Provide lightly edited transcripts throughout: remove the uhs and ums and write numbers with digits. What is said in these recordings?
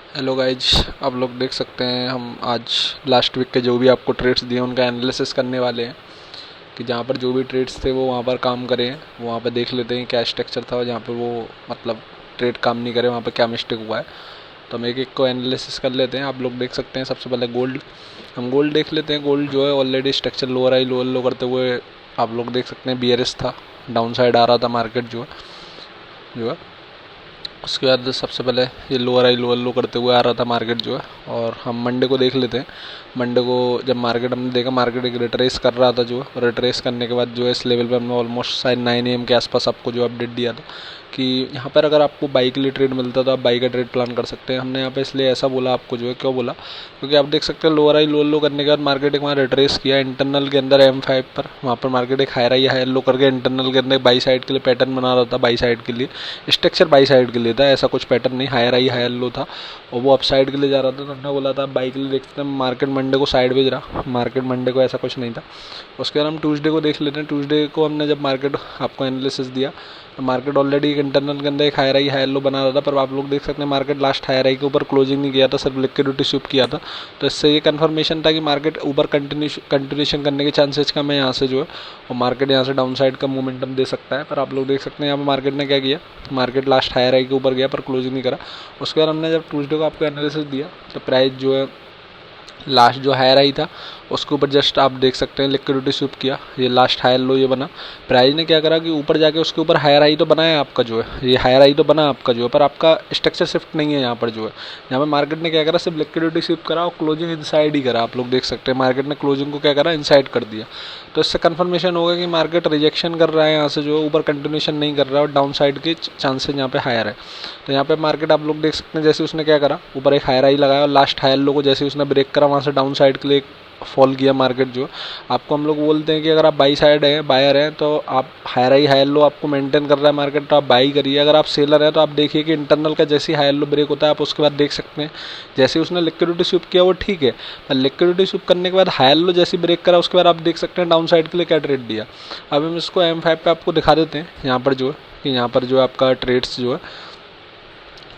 Hello guys, आप लोग देख सकते हैं हम आज लास्ट वीक के जो भी आपको ट्रेड्स दिए उनका एनालिसिस करने वाले हैं कि जहाँ पर जो भी ट्रेड्स थे वो वहाँ पर काम करें। वहाँ पर देख लेते हैं क्या स्ट्रक्चर था और जहाँ पर वो मतलब ट्रेड काम नहीं करे वहाँ पर क्या मिस्टेक हुआ है। तो हम एक एक को एनालिसिस कर लेते हैं। आप लोग देख सकते हैं सबसे पहले गोल्ड। हम गोल्ड देख लेते हैं। गोल्ड जो है ऑलरेडी स्ट्रक्चर लोअर आई लोअर लो करते हुए आप लोग देख सकते हैं बियरिश था, डाउन साइड आ रहा था मार्केट जो है। उसके बाद सबसे पहले ये लोअर आई लोअर लो करते हुए आ रहा था मार्केट जो है। और हम मंडे को देख लेते हैं। मंडे को जब मार्केट हमने देखा, मार्केट एक रिट्रेस कर रहा था जो है। रिट्रेस करने के बाद जो है इस लेवल पे हमने ऑलमोस्ट शायद 9 AM के आसपास आपको जो अपडेट दिया था कि यहाँ पर अगर आपको बाई के लिए ट्रेड मिलता तो आप बाई का ट्रेड प्लान कर सकते हैं। हमने यहाँ पे इसलिए ऐसा बोला आपको जो है, क्यों बोला, क्योंकि आप देख सकते हैं लोअर आई लोअर लो करने के बाद मार्केट एक वहाँ रिट्रेस किया इंटरनल के अंदर M5 पर। वहाँ पर मार्केट एक हायर आई हायर लो करके इंटरनल के अंदर बाई साइड के लिए पैटर्न बना रहा था। बाई साइड के लिए स्ट्रक्चर बाई साइड के लिए था, ऐसा कुछ पैटर्न नहीं, हायर आई हायर लो था और वो अप साइड के लिए जा रहा था। तो हमने बोला था बाई के लिए देखते हैं। मार्केट मंडे को साइड भेज रहा, मार्केट मंडे को ऐसा कुछ नहीं था। उसके बाद हम ट्यूसडे को देख लेते हैं। ट्यूसडे को हमने जब मार्केट आपको एनालिसिस दिया तो मार्केट ऑलरेडी एक इंटरनल के अंदर एक हायर आई हायर लो बना रहा था, पर आप लोग देख सकते हैं मार्केट लास्ट हायर आई के ऊपर क्लोजिंग नहीं किया था, सिर्फ लिक्विडिटी स्वीप किया था। तो इससे ये कंफर्मेशन था कि मार्केट ऊपर कंटिन्यूशन करने के चांसेस कम है यहाँ से जो है, और मार्केट यहाँ से डाउन साइड का मोमेंटम दे सकता है। पर आप लोग देख सकते हैं यहाँ पर मार्केट ने क्या किया, मार्केट लास्ट हायर आई के ऊपर गया पर क्लोजिंग नहीं करा। उसके बाद हमने जब ट्यूसडे को आपको एनालिसिस दिया तो प्राइस जो है लास्ट जो हायर आई था उसके ऊपर जस्ट आप देख सकते हैं लिक्विडिटी स्वीप किया, ये लास्ट हायर लो ये बना। प्राइस ने क्या करा कि ऊपर जाके उसके ऊपर हायर आई तो बनाया आपका जो है, ये हायर आई तो बना आपका जो है, पर आपका स्ट्रक्चर शिफ्ट नहीं है यहाँ पर जो है। यहाँ पे मार्केट ने क्या करा, सिर्फ लिक्विडिटी स्वीप करा और क्लोजिंग इनसाइड ही करा। आप लोग देख सकते हैं मार्केट ने क्लोजिंग को क्या करा, इनसाइड कर दिया। तो इससे कंफर्मेशन होगा कि मार्केट रिजेक्शन कर रहा है यहाँ से जो है, ऊपर कंटिन्यूशन नहीं कर रहा है और डाउन साइड के चांसेस यहाँ पे हायर है। तो यहाँ पे मार्केट आप लोग देख सकते हैं जैसे उसने क्या करा, ऊपर एक हायर आई लगाया और लास्ट हायर लो को जैसे उसने ब्रेक करा वहाँ से डाउन साइड के लिए फॉल किया मार्केट जो। आपको हम लोग बोलते हैं कि अगर आप बाई साइड हैं, बायर हैं, तो आप हायर आई हायर लो आपको मेंटेन कर रहा है मार्केट तो आप बाई करिए। अगर आप सेलर हैं तो आप देखिए कि इंटरनल का जैसे हायर लो ब्रेक होता है आप उसके बाद देख सकते हैं जैसे उसने लिक्विडिटी स्वीप किया वो ठीक है, पर लिक्विडिटी स्वीप करने के बाद हायर लो जैसे ब्रेक करा उसके बाद आप देख सकते हैं डाउन साइड के लिए क्या ट्रेड दिया। अब हम इसको M5 पे आपको दिखा देते हैं यहाँ पर जो है कि यहाँ पर जो आपका ट्रेड्स जो है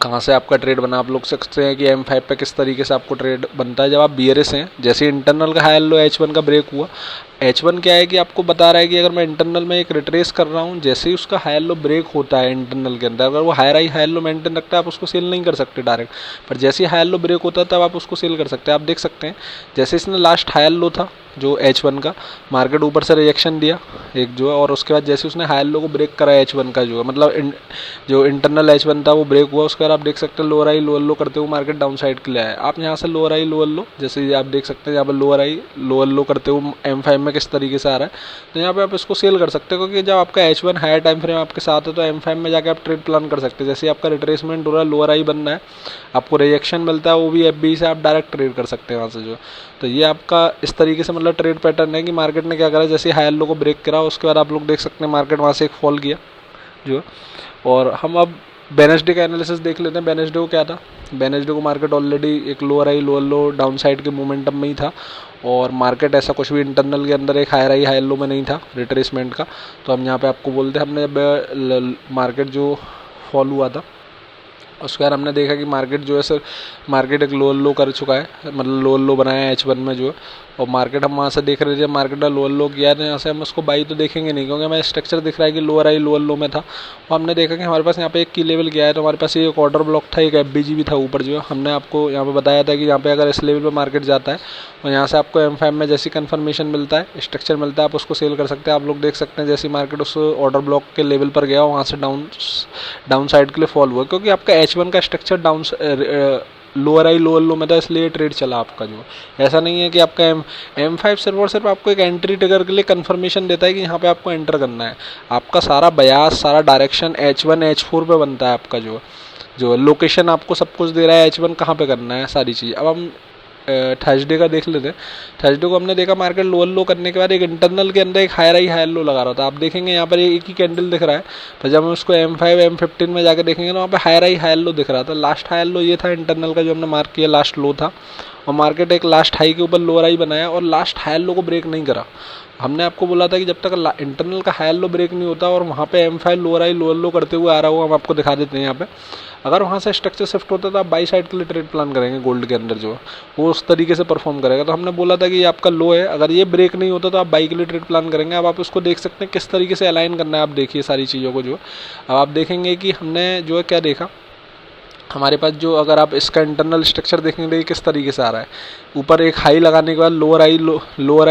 कहाँ से आपका ट्रेड बना। आप लोग सकते हैं कि M5 पे किस तरीके से आपको ट्रेड बनता है। जब आप बियरिश हैं, जैसे इंटरनल का हायर लो H1 का ब्रेक हुआ, H1 क्या है कि आपको बता रहा है कि अगर मैं इंटरनल में एक रिट्रेस कर रहा हूँ, जैसे ही उसका हायर लो ब्रेक होता है इंटरनल के अंदर, अगर वो हायर आई हायर लो मेंटेन रखता है आप उसको सेल नहीं कर सकते डायरेक्ट, पर जैसे ही हायर लो ब्रेक होता है तब आप उसको सेल कर सकते हैं। आप देख सकते हैं जैसे इसने लास्ट हायर लो था जो H1 का, मार्केट ऊपर से रिएक्शन दिया एक जो है, और उसके बाद जैसे उसने हायर लो को ब्रेक करा H1 का जो है, मतलब जो इंटरनल H1 था वो ब्रेक हुआ। उसके बाद आप देख सकते हैं लोअर आई लोअर लो करते हुए मार्केट डाउन साइड के लिए आया। आप यहाँ से लोअर आई लोअर लो, जैसे आप देख सकते हैं यहाँ पर लोअर आई लोअर लो करते हुए M5 में किस तरीके से आ रहा है, तो यहाँ पे आप इसको सेल कर सकते हो, क्योंकि जब आपका H1 हायर टाइम फ्रेम आपके साथ है तो M5 में जाकर आप ट्रेड प्लान कर सकते हैं। जैसे आपका रिट्रेसमेंट हो रहा है, लोअर आई बनना है, आपको रिजेक्शन मिलता है, वो भी FB से आप डायरेक्ट ट्रेड कर सकते हैं वहाँ से जो। तो ये आपका इस तरीके से मतलब ट्रेड पैटर्न है कि मार्केट ने क्या करा, जैसे हायर लो को ब्रेक करा उसके बाद आप लोग देख सकते हैं मार्केट वहाँ से एक फॉल किया जो। और हम अब वेडनेसडे का एनालिसिस देख लेते हैं। वेडनेसडे को क्या था, वेडनेसडे को मार्केट ऑलरेडी एक लोअर आई लोअर लो डाउन साइड के मोमेंटम में ही था और मार्केट ऐसा कुछ भी इंटरनल के अंदर एक हायर आई हायर लो में नहीं था रिट्रेसमेंट का। तो हम यहाँ पे आपको बोलते हैं, हमने मार्केट जो फॉल हुआ था उसके बाद हमने देखा कि मार्केट जो है सर, मार्केट एक लोअर लो कर चुका है, मतलब लोअर लो बनाया है H1 में जो है, और मार्केट हम वहाँ से देख रहे थे मार्केट ने लोअर लो किया है, यहाँ से हम उसको बाई तो देखेंगे नहीं क्योंकि हमें स्ट्रक्चर दिख रहा है कि लोअर आई लोअर लो में था। और हमने देखा कि हमारे पास यहाँ पे एक की लेवल गया है, तो हमारे पास एक ऑर्डर ब्लॉक था, एक FBG भी था ऊपर जो है। हमने आपको यहाँ पे बताया था कि यहाँ पे अगर इस लेवल पे मार्केट जाता है और यहाँ से आपको M5 में जैसी कंफर्मेशन मिलता है, स्ट्रक्चर मिलता है, आप उसको सेल कर सकते हैं। आप लोग देख सकते हैं जैसे मार्केट उस ऑर्डर ब्लॉक के लेवल पर गया वहाँ से डाउन साइड के लिए फॉल हुआ, क्योंकि आपका H1 का स्ट्रक्चर डाउन लोअर आई लोअर लो में था, इसलिए ट्रेड चला आपका जो। ऐसा नहीं है कि आपका M5 सिर्फ और सिर्फ आपको एक एंट्री ट्रिगर के लिए कंफर्मेशन देता है कि यहाँ पे आपको एंटर करना है। आपका सारा बयास सारा डायरेक्शन H1 H4 पे बनता है आपका जो लोकेशन आपको सब कुछ दे रहा है, H1 कहाँ पे करना है सारी चीज़। अब हम थर्सडे का देख लेते हैं। थर्सडे को हमने देखा मार्केट लोअर लो करने के बाद एक इंटरनल के अंदर एक हायर आई हायर लो लगा रहा था। आप देखेंगे यहाँ पर एक ही कैंडल दिख रहा है, पर जब हम उसको M5 M15 में जाकर देखेंगे तो वहाँ पे हायर आई हायर लो दिख रहा था। लास्ट हायर लो ये था इंटरनल का जो हमने मार्क किया, लास्ट लो था। और मार्केट एक लास्ट हाई के ऊपर लोअर हाई बनाया और लास्ट हाई लो को ब्रेक नहीं करा। हमने आपको बोला था कि जब तक इंटरनल का हाई लो ब्रेक नहीं होता और वहाँ पे M5 लोअर हाई लोअर लो करते हुए आ रहा हो, हम आपको दिखा देते हैं यहाँ पे। अगर वहाँ से स्ट्रक्चर शिफ्ट होता है तो आप बाई साइड के लिए ट्रेड प्लान करेंगे गोल्ड के अंदर, जो है वो उस तरीके से परफॉर्म करेगा। तो हमने बोला था कि ये आपका लो है, अगर ये ब्रेक नहीं होता तो आप बाई के लिए ट्रेड प्लान करेंगे। अब आप उसको देख सकते हैं किस तरीके से अलाइन करना है, आप देखिए सारी चीज़ों को। जो अब आप देखेंगे कि हमने जो है क्या देखा, हमारे पास जो अगर आप इसका इंटरनल स्ट्रक्चर देखेंगे ये किस तरीके से आ रहा है, ऊपर एक हाई लगाने के बाद लोअर हाई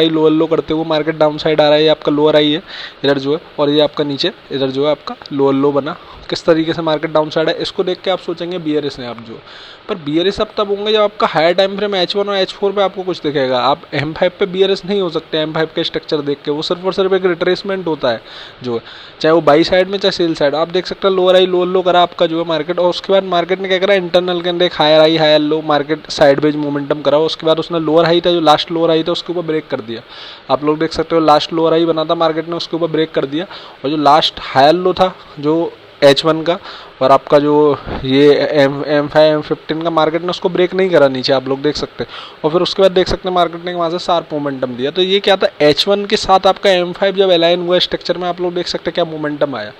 लोअर लो करते हुए मार्केट डाउन साइड आ रहा है। ये आपका लोअर हाई है इधर जो है, और ये आपका नीचे इधर जो है आपका लोअर लो बना। किस तरीके से मार्केट डाउन साइड है, इसको देख के आप सोचेंगे बियरिश है आप जो, पर बियरिश अब तब होंगे जब आपका हायर टाइम फ्रेम H1 और H4 पे आपको कुछ दिखेगा। आप M5 पे बियरिश नहीं हो सकते M5 के स्ट्रक्चर देख के, वो सिर्फ और सिर्फ एक रिट्रेसमेंट होता है जो है, चाहे वो बाई साइड में चाहे सेल साइड। आप देख सकते हैं लोअर हाई लोअर लो करा आपका जो है मार्केट, और उसके बाद मार्केट ने क्या करा, इंटरनल के अंदर एक higher high higher low market sideways momentum करा। उसके बाद उसने लोअर हाई था, जो लास्ट लोअर हाई था उसके ऊपर ब्रेक कर दिया। आप लोग देख सकते हो लास्ट लोअर हाई बना था मार्केट ने, उसके ऊपर ब्रेक कर दिया, और जो लास्ट हायर लो था जो H1 का और आपका जो ये M5 M15 का मार्केट ने उसको ब्रेक नहीं करा नीचे, आप लोग देख सकते हैं। और फिर उसके बाद देख सकते हैं मार्केट ने वहाँ से शार्प मोमेंटम दिया। तो ये क्या था, H1 के साथ आपका M5 जब अलाइन हुआ स्ट्रक्चर में, आप लोग देख सकते हैं क्या मोमेंटम आया।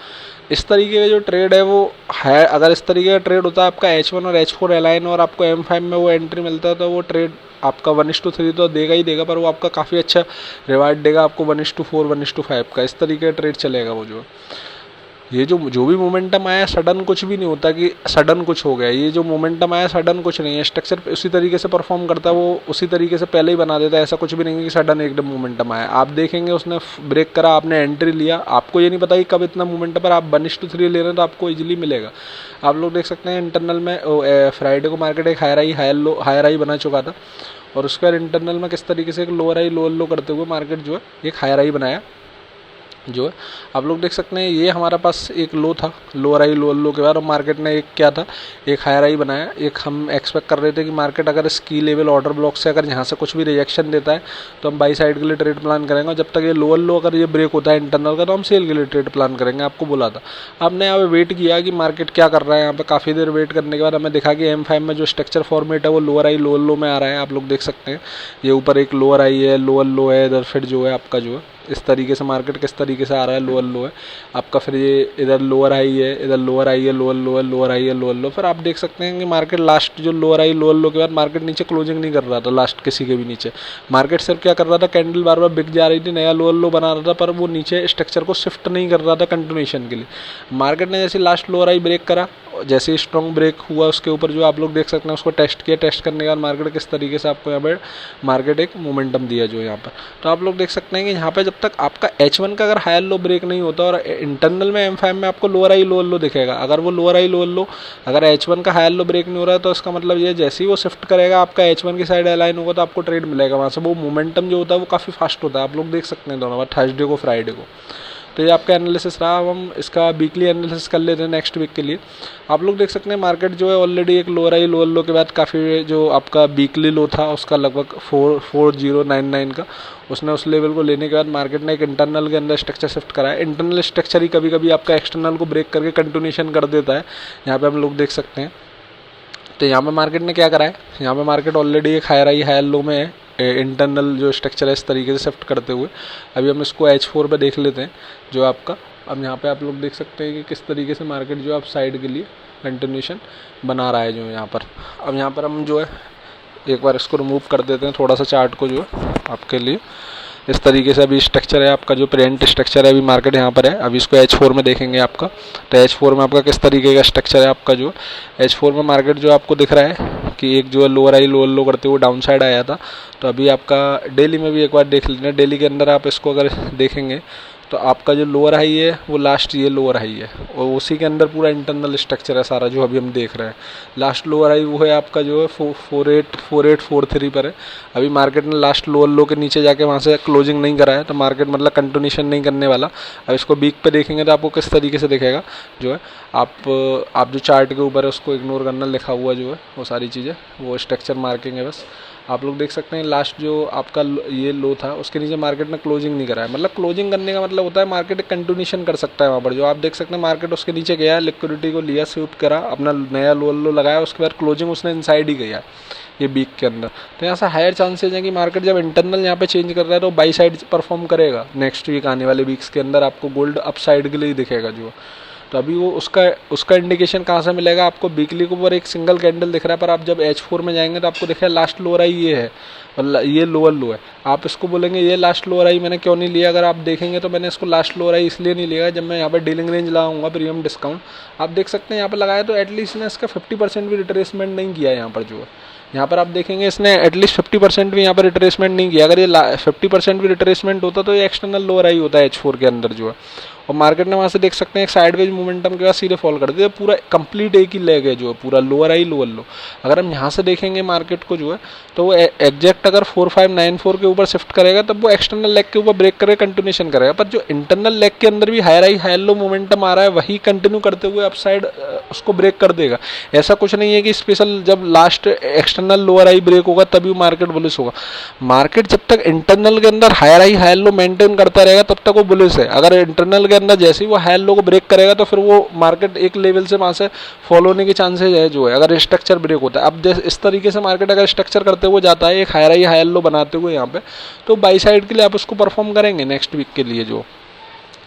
इस तरीके का जो ट्रेड है वो है, अगर इस तरीके का ट्रेड होता है आपका H1 और H4 अलाइन और आपको M5 में वो एंट्री मिलता है, तो वो ट्रेड आपका 1:3 तो देगा ही देगा, पर वो आपका काफ़ी अच्छा रिवार्ड देगा आपको 1:4 1:5 का। इस तरीके का ट्रेड चलेगा वो जो ये जो भी मोमेंटम आया सडन कुछ भी नहीं होता कि सडन कुछ हो गया। ये जो मोमेंटम आया सडन कुछ नहीं है, स्ट्रक्चर उसी तरीके से परफॉर्म करता है, वो उसी तरीके से पहले ही बना देता है। ऐसा कुछ भी नहीं है कि सडन एकदम मोमेंटम आया। आप देखेंगे उसने ब्रेक करा, आपने एंट्री लिया, आपको ये नहीं पता कि कब इतना मोमेंटम, पर आप 1:3 ले रहे हैं तो आपको इजीली मिलेगा। आप लोग देख सकते हैं इंटरनल में फ्राइडे को मार्केट एक हायर हाई बना चुका था, और उसके बाद इंटरनल में किस तरीके से एक लोअर हाई लोअर लो करते हुए मार्केट जो है एक हायर हाई बनाया जो है। आप लोग देख सकते हैं ये हमारा पास एक लो था, लोअर हाई लोअर लो के बाद, और मार्केट ने एक क्या था, एक हायर हाई बनाया। एक हम एक्सपेक्ट कर रहे थे कि मार्केट अगर इस की लेवल ऑर्डर ब्लॉक से अगर यहाँ से कुछ भी रिजेक्शन देता है तो हम बाई साइड के लिए ट्रेड प्लान करेंगे, और जब तक ये लोअर लो अगर ये ब्रेक होता है इंटरनल का तो हम सेल के लिए ट्रेड प्लान करेंगे। आपको बोला था, आपने यहाँ पे वेट किया कि मार्केट क्या कर रहा है। यहाँ पे काफ़ी देर वेट करने के बाद हमें दिखा कि M5 में जो स्ट्रक्चर फॉर्मेट है वो लोअर हाई लोअर लो में आ रहा है। आप लोग देख सकते हैं ये ऊपर एक लोअर हाई है लोअर लो है, इधर फिर जो है आपका जो है इस तरीके से मार्केट किस तरीके से आ रहा है, लोअर लो है आपका, फिर ये इधर लोअर हाई है, इधर लोअर हाई है लोअर लो है, लोअर हाई है लोअर लो। फिर आप देख सकते हैं कि मार्केट लास्ट जो लोअर हाई लोअर लो के बाद मार्केट नीचे क्लोजिंग नहीं कर रहा था लास्ट किसी के भी नीचे। मार्केट सिर्फ क्या कर रहा था, कैंडल बार बार बिक जा रही थी, नया लोअर लो बना रहा था, पर वो नीचे स्ट्रक्चर को शिफ्ट नहीं कर रहा था कंटिन्यूएशन के लिए। मार्केट ने जैसे लास्ट लोअर हाई ब्रेक करा, जैसे ही स्ट्रॉन्ग ब्रेक हुआ उसके ऊपर जो आप लोग देख सकते हैं उसको टेस्ट किया, टेस्ट करने के बाद मार्केट किस तरीके से आपको यहाँ पर मार्केट एक मोमेंटम दिया जो यहाँ पर। तो आप लोग देख सकते हैं कि यहाँ पे जब तक आपका H1 का अगर हायर लो ब्रेक नहीं होता और इंटरनल में M5 में आपको लोअर हाई लोअर लो दिखेगा, अगर वो लोअर हाई लोअर लो अगर H1 का हायर लो ब्रेक नहीं हो रहा है तो इसका मतलब ये जैसे ही वो शिफ्ट करेगा आपका H1 की साइड अलाइन होगा तो आपको ट्रेड मिलेगा वहाँ से। वो मोमेंटम जो होता है वो काफ़ी फास्ट होता है, आप लोग देख सकते हैं दोनों बार, थर्सडे को फ्राइडे को। तो ये आपका एनालिसिस रहा। अब हम इसका वीकली एनालिसिस कर लेते हैं नेक्स्ट वीक के लिए। आप लोग देख सकते हैं मार्केट जो है ऑलरेडी एक लोअर हाई लोअर लो के बाद काफ़ी जो आपका वीकली लो था उसका लगभग 4099 का, उसने उस लेवल को लेने के बाद मार्केट ने एक इंटरनल के अंदर स्ट्रक्चर शिफ्ट करा है। इंटरनल स्ट्रक्चर ही कभी कभी आपका एक्सटर्नल को ब्रेक करके कंटिन्यूएशन कर देता है, यहाँ पे हम लोग देख सकते हैं। तो यहाँ पे मार्केट ने क्या करा है, यहाँ पे मार्केट ऑलरेडी एक हायर हाई हायर लो में है, इंटरनल जो स्ट्रक्चर है इस तरीके से शिफ्ट करते हुए। अभी हम इसको H4 पे देख लेते हैं जो आपका। अब यहाँ पे आप लोग देख सकते हैं कि किस तरीके से मार्केट जो आप साइड के लिए कंटिन्यूएशन बना रहा है जो यहाँ पर। अब यहाँ पर हम जो है एक बार इसको रिमूव कर देते हैं थोड़ा सा चार्ट को जो है आपके लिए। इस तरीके से अभी स्ट्रक्चर है आपका, जो प्रेजेंट स्ट्रक्चर है अभी मार्केट यहाँ पर है। अभी इसको H4 में देखेंगे आपका, तो H4 में आपका किस तरीके का स्ट्रक्चर है आपका जो H4 में मार्केट जो आपको दिख रहा है कि एक जो है लोअर हाई लोअर लो करते हुए डाउन साइड आया था। तो अभी आपका डेली में भी एक बार देख लेना, डेली के अंदर आप इसको अगर देखेंगे तो आपका जो लोअर हाई है वो लास्ट ये लोअर हाई है, और उसी के अंदर पूरा इंटरनल स्ट्रक्चर है सारा जो अभी हम देख रहे हैं। लास्ट लोअर हाई वो है आपका जो है 4843 पर है। अभी मार्केट ने लास्ट लोअर लो के नीचे जाके वहाँ से क्लोजिंग नहीं करा है, तो मार्केट मतलब कंटिन्यूएशन नहीं करने वाला। अब इसको वीक पे देखेंगे तो आपको किस तरीके से दिखेगा जो है आप जो चार्ट के ऊपर है उसको इग्नोर करना, लिखा हुआ जो है वो सारी चीज़ें वो स्ट्रक्चर मार्किंग है बस। आप लोग देख सकते हैं लास्ट जो आपका ये लो था उसके नीचे मार्केट ने क्लोजिंग नहीं करा है। मतलब क्लोजिंग करने का मतलब होता है मार्केट कंटिन्यूशन कर सकता है वहाँ पर। जो आप देख सकते हैं मार्केट उसके नीचे गया, लिक्विडिटी को लिया, स्वीप करा, अपना नया लो लगाया, उसके बाद क्लोजिंग उसने इनसाइड ही गया ये वीक के अंदर। तो यहाँ से हायर चांसेज हैं कि मार्केट जब इंटरनल यहाँ पे चेंज कर रहा है तो बाई साइड परफॉर्म करेगा। नेक्स्ट वीक आने वाले वीक्स के अंदर आपको गोल्ड अप साइड के लिए ही दिखेगा जो। तो अभी वो उसका इंडिकेशन कहाँ से मिलेगा आपको? वीकली के ऊपर एक सिंगल कैंडल दिख रहा है, पर आप जब H4 में जाएंगे तो आपको दिखेगा लास्ट लोअर आई ये है और ये लोअर लो है। आप इसको बोलेंगे ये लास्ट लोअर आई मैंने क्यों नहीं लिया? अगर आप देखेंगे तो मैंने इसको लास्ट लोअर आई इसलिए नहीं लिया, जब मैं यहाँ पर डीलिंग रेंज लगाऊंगा प्रीमियम डिस्काउंट, आप देख सकते हैं यहाँ पर लगाया तो एटलीस्ट ने इसका 50% भी रिट्रेसमेंट नहीं किया यहाँ पर जो है। यहाँ पर आप देखेंगे इसने एटलीस्ट 50% भी यहाँ पर रिट्रेसमेंट नहीं किया। अगर ये 50% भी रिट्रेसमेंट होता तो ये एक्सटर्नल लोअर आई होता है H4 के अंदर जो है। और मार्केट ने वहाँ से देख सकते हैं एक साइडवेज मोमेंटम के बाद सीधे फॉल कर दिया, पूरा कंप्लीट एक ही लेग है जो है, पूरा लोअर आई लोअर लो। अगर हम यहाँ से देखेंगे मार्केट को जो है तो वो एग्जैक्ट अगर 4594 के ऊपर शिफ्ट करेगा तब वो एक्सटर्नल लेग के ऊपर ब्रेक करके कंटिन्यूशन करेगा। पर जो इंटरनल लेग के अंदर भी हायर आई हायर लो मोमेंटम आ रहा है वही कंटिन्यू करते हुए अपसाइड उसको ब्रेक कर देगा। ऐसा कुछ नहीं है कि स्पेशल जब last external lower high break होगा तभी मार्केट बुलिश होगा। मार्केट जब तक इंटरनल के अंदर हायर आई हायर लो मेंटेन करता रहेगा तब तक वो बुलिश है। अगर इंटरनल के अंदर जैसे ही वो हायर लो को ब्रेक करेगा तो फिर वो मार्केट एक लेवल से वहाँ से फॉलो होने के चांसेज है जो है, अगर स्ट्रक्चर ब्रेक होता है। अब जैसे इस तरीके से मार्केट अगर स्ट्रक्चर करते हुए जाता है एक हायर आई हायर लो बनाते हुए यहाँ पे, तो बाई साइड के लिए आप उसको परफॉर्म करेंगे नेक्स्ट वीक के लिए। जो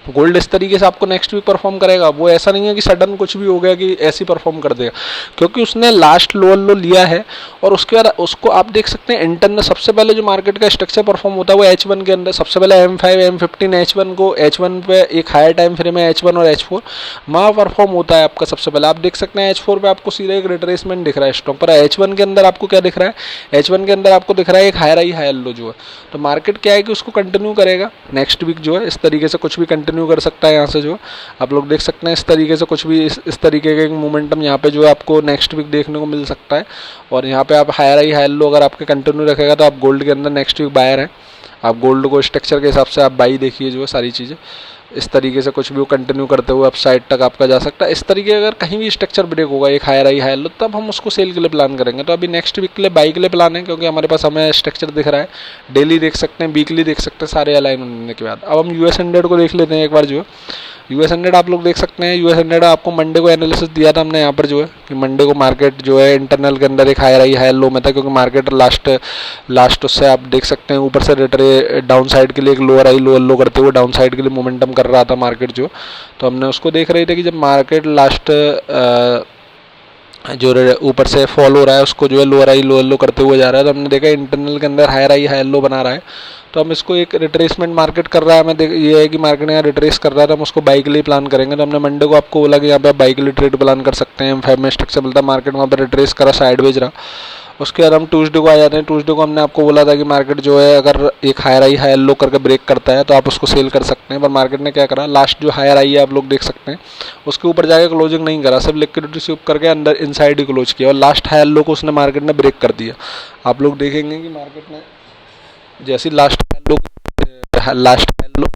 गोल्ड इस तरीके से आपको नेक्स्ट वीक परफॉर्म करेगा। वो ऐसा नहीं है कि सडन कुछ भी हो गया कि ऐसी परफॉर्म कर देगा, क्योंकि उसने लास्ट लोअर लो लिया है और उसके बाद उसको आप देख सकते हैं इंटरनल सबसे पहले जो मार्केट का स्ट्रक्चर परफॉर्म होता है वो H1 के अंदर सबसे पहले M5 M15 H1 को H1 पे एक हायर टाइम फ्रेम है H1 और H4 वहाँ परफॉर्म होता है आपका सबसे पहले। आप देख सकते हैं H4 पे आपको सीधा एक रिट्रेसमेंट दिख रहा है स्टॉक पर। H1 के अंदर आपको क्या दिख रहा है? H1 के अंदर आपको दिख रहा है एक हायर आई हायर लो जो है। तो मार्केट क्या है कि उसको कंटिन्यू करेगा नेक्स्ट वीक जो है, इस तरीके से कुछ भी कंटिन्यू कर सकता है यहाँ से जो आप लोग देख सकते हैं। इस तरीके से कुछ भी इस तरीके का एक मोमेंटम यहाँ पे जो है आपको नेक्स्ट वीक देखने को मिल सकता है। और यहाँ पे आप हायर आई हायर लो अगर आपके कंटिन्यू रखेगा तो आप गोल्ड के अंदर नेक्स्ट वीक बायर हैं। आप गोल्ड को स्ट्रक्चर के हिसाब से आप बाई देखिए जो है सारी चीज़ें इस तरीके से कुछ भी वो कंटिन्यू करते हुए अप साइड तक आपका जा सकता है। इस तरीके अगर कहीं भी स्ट्रक्चर ब्रेक होगा एक हायर आई हायर लो तब हम उसको सेल के लिए प्लान करेंगे। तो अभी नेक्स्ट वीक के लिए बाई के लिए प्लान है, क्योंकि हमारे पास हमें स्ट्रक्चर दिख रहा है, डेली देख सकते हैं, वीकली देख सकते हैं, सारे अलाइन होने के बाद। अब हम US100 को देख लेते हैं एक बार जो है। US100 आप लोग देख सकते हैं, US100 आपको मंडे को एनालिसिस दिया था हमने यहाँ पर जो है कि मंडे को मार्केट जो है इंटरनल के अंदर एक हायर आई हायर लो में था, क्योंकि मार्केट लास्ट उससे आप देख सकते हैं ऊपर से डाउन साइड के लिए एक लोअर आई लोअर लो करते हुए डाउन साइड के लिए मोमेंटम कर रहा था मार्केट जो। तो हमने उसको देख रहे थे कि जब मार्केट लास्ट जो ऊपर से फॉल हो रहा है उसको जो है लोअर आई लोअर लो करते हुए जा रहा है, तो हमने देखा इंटरनल के अंदर हायर आई हायर लो बना रहा है। तो हम इसको एक रिट्रेसमेंट मार्केट कर रहा है, हमें ये है कि मार्केट यहाँ रिट्रेस कर रहा है तो हम उसको बाई के लिए प्लान करेंगे। तो हमने मंडे को आपको बोला कि यहाँ पे आप बाई के लिए ट्रेड प्लान कर सकते हैं। M5 में स्ट्रक्चर मिलता है, मार्केट वहाँ पर रिट्रेस करा, साइडवेज रहा। उसके बाद हम ट्यूसडे को आ जाते हैं। ट्यूसडे को हमने आपको बोला था कि मार्केट जो है अगर एक हायर आई हायर लो करके ब्रेक करता है तो आप उसको सेल कर सकते हैं। पर मार्केट ने क्या करा, लास्ट जो हायर आई है आप लोग देख सकते हैं उसके ऊपर जाके क्लोजिंग नहीं करा, सिर्फ लिक्विडिटी स्वीप करके अंदर इनसाइड ही क्लोज किया और लास्ट हायर लो को उसने मार्केट ने ब्रेक कर दिया। आप लोग देखेंगे कि मार्केट ने जैसे लास्ट हायर लो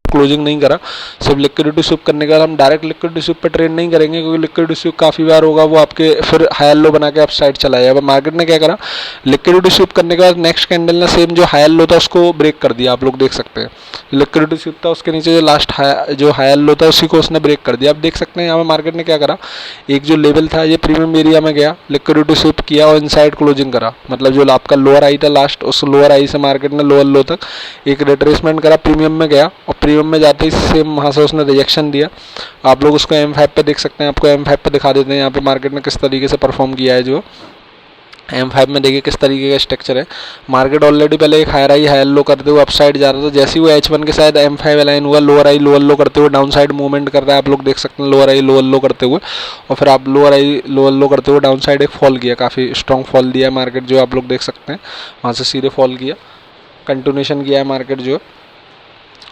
क्लोजिंग नहीं करा, सिर्फ लिक्विडिटी स्वीप करने के बाद हम डायरेक्ट लिक्विडिटी स्वीप पे ट्रेड नहीं करेंगे, क्योंकि लिक्विडिटी स्वीप काफ़ी बार होगा वो आपके फिर हायर लो बना के अप साइड चला जाएगा। मार्केट ने क्या करा, लिक्विडिटी स्वीप करने के बाद नेक्स्ट कैंडल ने सेम जो हायर लो था उसको ब्रेक कर दिया। आप लोग देख सकते हैं लिक्विडिटी स्वीप था उसके नीचे जो लास्ट जो हायर लो था उसी को उसने ब्रेक कर दिया। आप देख सकते हैं यहाँ पे मार्केट ने क्या करा, एक जो लेवल था ये प्रीमियम एरिया में गया, लिक्विडिटी स्वीप किया और इनसाइड क्लोजिंग करा। मतलब जो आपका लोअर आई था लास्ट, उस लोअर आई से मार्केट ने लोअर लो तक एक रिट्रेसमेंट करा, प्रीमियम में गया और प्रीमियम में जाते ही सेम वहाँ से उसने रिजेक्शन दिया। आप लोग उसको M5 पे देख सकते हैं, आपको M5 पे दिखा देते हैं यहाँ पे मार्केट ने किस तरीके से परफॉर्म किया है। जो M5 में देखिए किस तरीके का स्ट्रक्चर है। मार्केट ऑलरेडी पहले एक हायर आई हायर लो करते हुए अपसाइड जा रहा था, जैसे ही वो H1 के साथ M5 अलाइन हुआ लोअर आई लोअर लो करते हुए डाउन साइड मूवमेंट कर रहा है। आप लोग देख सकते हैं लोअर आई लोअर लो करते हुए, और फिर आप लोअर आई लोअर लो करते हुए डाउन साइड एक फॉल किया, काफ़ी स्ट्रॉन्ग फॉल दिया है मार्केट जो आप लोग देख सकते हैं, वहाँ से सीधे फॉल किया, कंटिन्यूशन किया है मार्केट जो।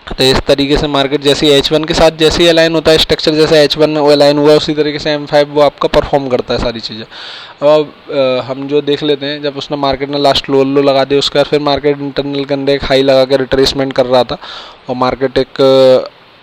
तो इस तरीके से मार्केट जैसे H1 के साथ जैसे ही अलाइन होता है स्ट्रक्चर, जैसे H1 में अलाइन हुआ उसी तरीके से M5 वो आपका परफॉर्म करता है सारी चीज़ें। अब हम जो देख लेते हैं, जब उसने मार्केट ने लास्ट लो लो लगा दिया उसके बाद फिर मार्केट इंटरनल के अंदर एक हाई लगा के रिट्रेसमेंट कर रहा था और मार्केट एक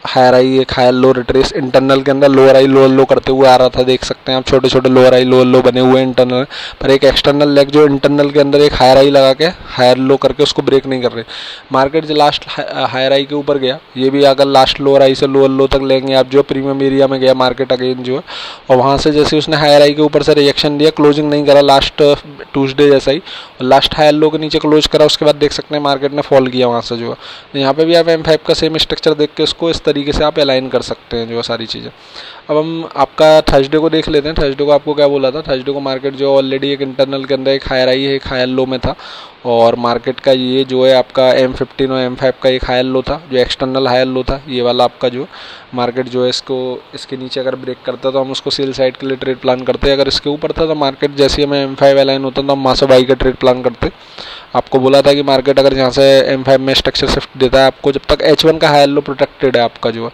हायर आई एक हायर लो रिट्रेस इंटरनल के अंदर लोअर आई लोअर लो करते हुए आ रहा था, देख सकते हैं आप छोटे छोटे लोअर आई लोअर लो बने हुए इंटरनल पर। एक एक्सटर्नल लेग जो इंटरनल के अंदर एक हायर आई लगा के हायर लो करके उसको ब्रेक नहीं कर रहे। मार्केट जो लास्ट हायर आई के ऊपर गया, ये भी अगर लास्ट लोअर आई से लोअर लो तक लेंगे आप जो प्रीमियम एरिया में गया मार्केट अगेन जो है, और वहाँ से जैसे उसने हायर आई के ऊपर से रिएक्शन दिया, क्लोजिंग नहीं करा लास्ट ट्यूसडे जैसा ही, लास्ट हायर लो के नीचे क्लोज करा, उसके बाद देख सकते हैं मार्केट ने फॉल किया वहाँ से जो है। यहाँ पे भी आप M5 का सेम स्ट्रक्चर देख के इसको इस तरीके से आप अलाइन कर सकते हैं जो सारी चीज़ें। अब हम आपका थर्सडे को देख लेते हैं। थर्सडे को आपको क्या बोला था, थर्सडे को मार्केट जो ऑलरेडी एक इंटरनल के अंदर एक हायर आई है एक हायर लो में था, और मार्केट का ये जो है आपका M15 और M5 का एक हायर लो था जो एक्सटर्नल हायर लो था, ये वाला आपका जो मार्केट जो है इसको इसके नीचे अगर ब्रेक करता तो हम उसको सेल साइड के लिए ट्रेड प्लान करते हैं। अगर इसके ऊपर था तो मार्केट जैसे हमें M5 अलाइन होता तो हम वहाँ से बाई का ट्रेड प्लान करते। आपको बोला था कि मार्केट अगर यहाँ से M5 में स्ट्रक्चर शिफ्ट देता है आपको, जब तक H1 का हायर लो प्रोटेक्टेड है आपका जो है,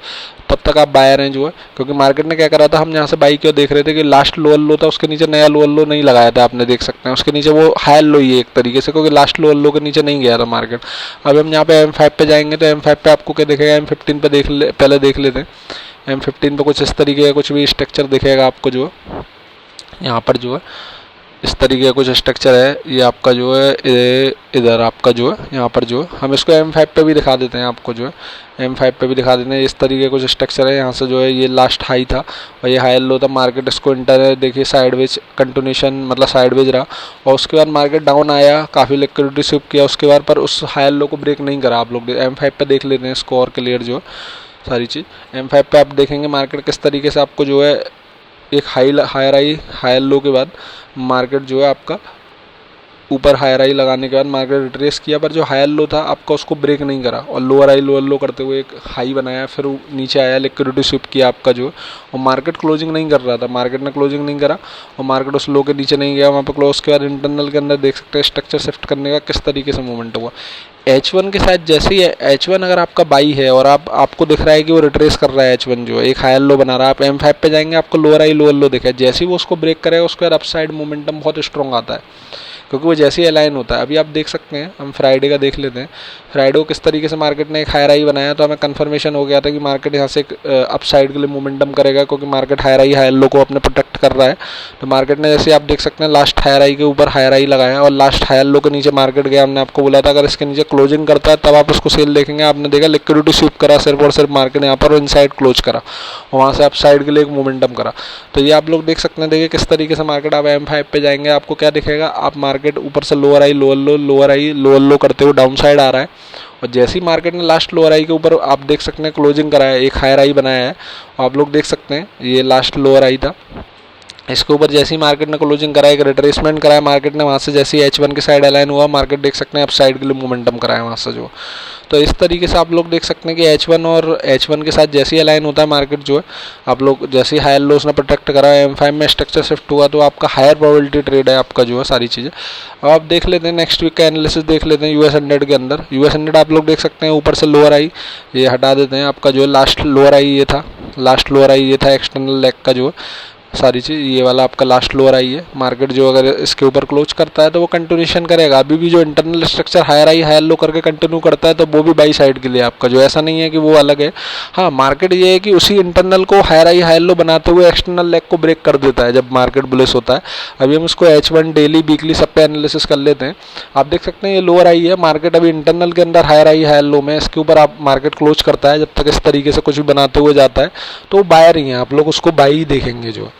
तब तक आप बायर हैं जो है। क्योंकि मार्केट ने क्या करा था, हम यहाँ से बाई क्यों देख रहे थे कि लास्ट लोअर लो था उसके नीचे नया लोअर लो नहीं लगाया था, आपने देख सकते हैं उसके नीचे वो हायर लो ही है एक तरीके से, क्योंकि लास्ट लोअर लो के नीचे नहीं गया था मार्केट। अब हम यहाँ पे M5 पे जाएंगे तो M5 पे आपको क्या दिखेगा, M15 पे पहले देख लेते हैं। M15 पे कुछ इस तरीके का कुछ भी स्ट्रक्चर दिखेगा आपको जो है, यहाँ पर जो है इस तरीके का कुछ स्ट्रक्चर है, ये आपका जो है इधर आपका जो है यहाँ पर जो है, हम इसको M5 पे भी दिखा देते हैं आपको जो है, M5 पे भी दिखा देते हैं। इस तरीके का कुछ स्ट्रक्चर है, यहाँ से जो है ये लास्ट हाई था और ये हायर लो था, मार्केट इसको इंटर है देखिए साइडवेज कंटिन्यूशन मतलब साइडवेज रहा, और उसके बाद मार्केट डाउन आया, काफ़ी लिक्विडिटी स्विप किया उसके बाद, पर उस हायर लो को ब्रेक नहीं करा। आप लोग M5 पे देख लेते हैं इसको और क्लियर जो सारी चीज़। M5 पे आप देखेंगे मार्केट किस तरीके से आपको जो है एक हायर आई हायर लो के बाद मार्केट जो है आपका ऊपर हायर आई लगाने के बाद मार्केट रिट्रेस किया, पर जो हायर लो था आपका उसको ब्रेक नहीं करा और लोअर आई लोअर लो करते हुए एक हाई बनाया, फिर नीचे आया, लिक्विडिटी स्विप किया आपका जो, और मार्केट क्लोजिंग नहीं कर रहा था, मार्केट ने क्लोजिंग नहीं करा और मार्केट उस लो के नीचे नहीं गया, वहाँ पर क्लोज के बाद इंटरनल के अंदर देख सकते हैं स्ट्रक्चर शिफ्ट करने का किस तरीके से मूवमेंट हुआ। H1 के साथ जैसे ही H1 अगर आपका बाई है और आपको दिख रहा है कि वो रिट्रेस कर रहा है H1 जो एक हायर लो बना रहा है, आप M5 पे जाएंगे आपको लोअर आई लोअर लो दिखा है, जैसे ही वो उसको ब्रेक करेगा उसके बाद अपसाइड मोमेंटम बहुत स्ट्रॉन्ग आता है क्योंकि वो जैसे ही अलाइन होता है। अभी आप देख सकते हैं, हम फ्राइडे का देख लेते हैं, फ्राइडे को किस तरीके से मार्केट ने एक हायर आई बनाया, तो हमें कंफर्मेशन हो गया था कि मार्केट यहाँ से एक अपसाइड के लिए मोमेंटम करेगा क्योंकि मार्केट हायर आई हायर लो को अपने प्रोटेक्ट कर रहा है। तो मार्केट ने जैसे आप देख सकते हैं लास्ट हायर आई के ऊपर हायर आई लगाया और लास्ट हायर लो के नीचे मार्केट गया। हमने आपको बोला था अगर इसके नीचे क्लोजिंग करता है तब आप उसको सेल देखेंगे, आपने देखा लिक्विडिटी स्विप करा सिर्फ और सिर्फ मार्केट ने यहाँ पर इनसाइड क्लोज करा और वहाँ से अपसाइड के लिए एक मोमेंटम करा। तो ये आप लोग देख सकते हैं, देखिए किस तरीके से मार्केट आप M5 पे जाएंगे आपको क्या दिखेगा, आप मार्केट ऊपर से लोअर आई लोअर लो लोअर आई लोअर लो करते हुए डाउन साइड आ रहा है, और जैसे ही मार्केट ने लास्ट लोअर आई के ऊपर आप देख सकते हैं क्लोजिंग कराया है, एक हायर आई बनाया है, आप लोग देख सकते हैं ये लास्ट लोअर आई था, इसके ऊपर जैसे ही मार्केट ने क्लोजिंग कराया एक रिट्रेसमेंट कराया मार्केट ने, वहाँ से जैसे ही H1 के साइड अलाइन हुआ मार्केट देख सकते हैं अप साइड के लिए मोमेंटम कराया वहाँ से जो। तो इस तरीके से आप लोग देख सकते हैं कि H1 और H1 के साथ जैसे ही अलाइन होता है मार्केट जो है, आप लोग जैसे ही हायर लो उसने प्रोटेक्ट करा M5 में स्ट्रक्चर शिफ्ट हुआ तो आपका हायर प्रोबेबिलिटी ट्रेड है आपका जो है सारी चीज़ें। अब आप देख लेते हैं नेक्स्ट वीक का एनालिसिस देख लेते हैं US100 के अंदर। US100 आप लोग देख सकते हैं ऊपर से लोअर आई, ये हटा देते हैं, आपका जो है लास्ट लोअर आई ये था, लास्ट लोअर आई ये था एक्सटर्नल लेग का जो है सारी चीज़, ये वाला आपका लास्ट लोअर आई है। मार्केट जो अगर इसके ऊपर क्लोज करता है तो वो कंटिन्यूशन करेगा, अभी भी जो इंटरनल स्ट्रक्चर हायर आई हायर लो करके कंटिन्यू करता है तो वो भी बाई साइड के लिए आपका जो, ऐसा नहीं है कि वो अलग है। हाँ मार्केट ये है कि उसी इंटरनल को हायर आई हायर लो बनाते हुए एक्सटर्नल लेग को ब्रेक कर देता है जब मार्केट बुलिश होता है। अभी हम इसको H1 डेली वीकली सब पे एनालिसिस कर लेते हैं। आप देख सकते हैं ये लोअर आई है, मार्केट अभी इंटरनल के अंदर हायर आई हायर लो में, इसके ऊपर आप मार्केट क्लोज करता है जब तक इस तरीके से कुछ भी बनाते हुए जाता है तो बायर ही है, आप लोग उसको बाई ही देखेंगे जो।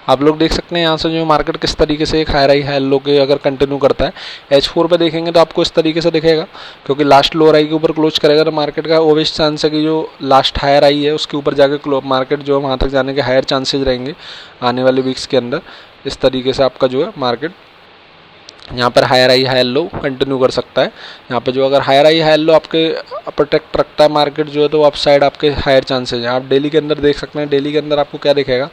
आप लोग देख सकते हैं यहाँ से जो मार्केट किस तरीके से एक हायर आई हायर लो के अगर कंटिन्यू करता है H4 पे देखेंगे तो आपको इस तरीके से दिखेगा क्योंकि लास्ट लोअर आई के ऊपर क्लोज करेगा तो मार्केट का ओवेस्ट चांस है कि जो लास्ट हायर आई है उसके ऊपर जाके मार्केट जो है वहाँ तक जाने के हायर चांसेज रहेंगे आने वाले वीक्स के अंदर। इस तरीके से आपका जो है मार्केट यहाँ पर हायर आई हायर लो कंटिन्यू कर सकता है। यहाँ पे जो अगर हायर आई हायर लो आपके प्रोटेक्ट रखता है मार्केट जो है तो अप साइड आपके हायर चांसेज हैं। आप डेली के अंदर देख सकते हैं, डेली के अंदर आपको क्या दिखेगा,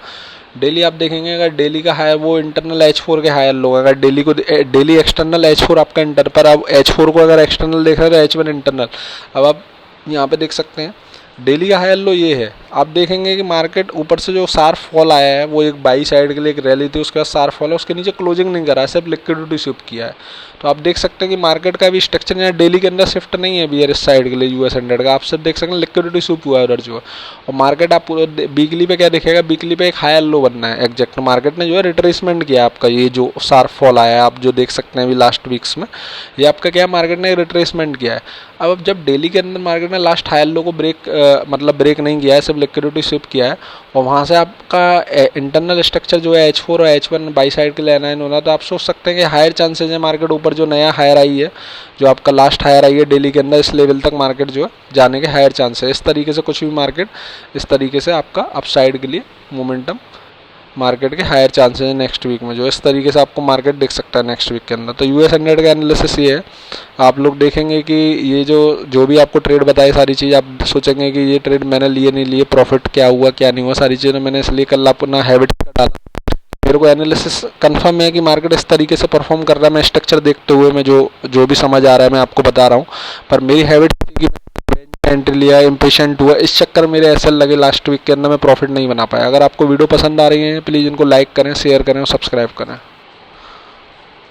डेली आप देखेंगे अगर डेली का हायर वो इंटरनल H4 के हायर लो, अगर डेली को डेली एक्सटर्नल H4 आपका इंटर पर, आप H4 को अगर एक्सटर्नल देख रहे हैं तो H1 इंटरनल। अब आप यहाँ पे देख सकते हैं डेली का हायर लो ये है, आप देखेंगे कि मार्केट ऊपर से जो शार्प फॉल आया है वो एक बाई साइड के लिए एक रैली थी, उसके बाद शार्प फॉल है, उसके नीचे क्लोजिंग नहीं करा है, सिर्फ लिक्विडिटी स्विप किया है। तो आप देख सकते हैं कि मार्केट का भी स्ट्रक्चर यहाँ डेली के अंदर शिफ्ट नहीं है बियर इस साइड के लिए यूएस 100 का, आप सब देख सकते हैं लिक्विडिटी स्विप हुआ है उधर जो है। और मार्केट आप वीकली पे क्या दिखेगा, वीकली पे एक हायर लो बनना है एग्जैक्ट, मार्केट ने जो है रिट्रेसमेंट किया आपका, ये जो शार्प फॉल आया है आप जो देख सकते हैं अभी लास्ट वीक्स में, ये आपका क्या मार्केट ने रिट्रेसमेंट किया है। अब जब डेली के अंदर मार्केट ने लास्ट हायर लो को मतलब ब्रेक नहीं किया है, सिर्फ लिक्विडिटी स्विप किया है, और वहाँ से आपका इंटरनल स्ट्रक्चर जो है H4 और H1 बाई साइड के लिए अलाइन होना, तो आप सोच सकते हैं कि हायर चांसेज है मार्केट ऊपर जो नया हायर आई है, जो आपका लास्ट हायर आई है डेली के अंदर, इस लेवल तक मार्केट जो है जाने के हायर चांस है। इस तरीके से कुछ भी मार्केट इस तरीके से आपका अपसाइड के लिए मोमेंटम मार्केट के हायर चांसेस हैं नेक्स्ट वीक में, जो इस तरीके से आपको मार्केट दिख सकता है नेक्स्ट वीक के अंदर। तो यूएस 100 का एनालिसिस ये है, आप लोग देखेंगे कि ये जो भी आपको ट्रेड बताए सारी चीज़, आप सोचेंगे कि ये ट्रेड मैंने लिए नहीं लिए, प्रॉफिट क्या हुआ क्या नहीं हुआ, सारी चीज़ें मैंने इसलिए कल अपना हैबिट का डाला। मेरे को एनालिसिस कंफर्म है कि मार्केट इस तरीके से परफॉर्म कर रहा है, मैं स्ट्रक्चर देखते हुए मैं जो भी समझ आ रहा है मैं आपको बता रहा हूँ, पर मेरी हैबिट एंट्री लिया, इम्पेशेंट हुआ, इस चक्कर मेरे ऐसा लगे लास्ट वीक के अंदर मैं प्रॉफिट नहीं बना पाया। अगर आपको वीडियो पसंद आ रही है प्लीज़ इनको लाइक करें, शेयर करें और सब्सक्राइब करें।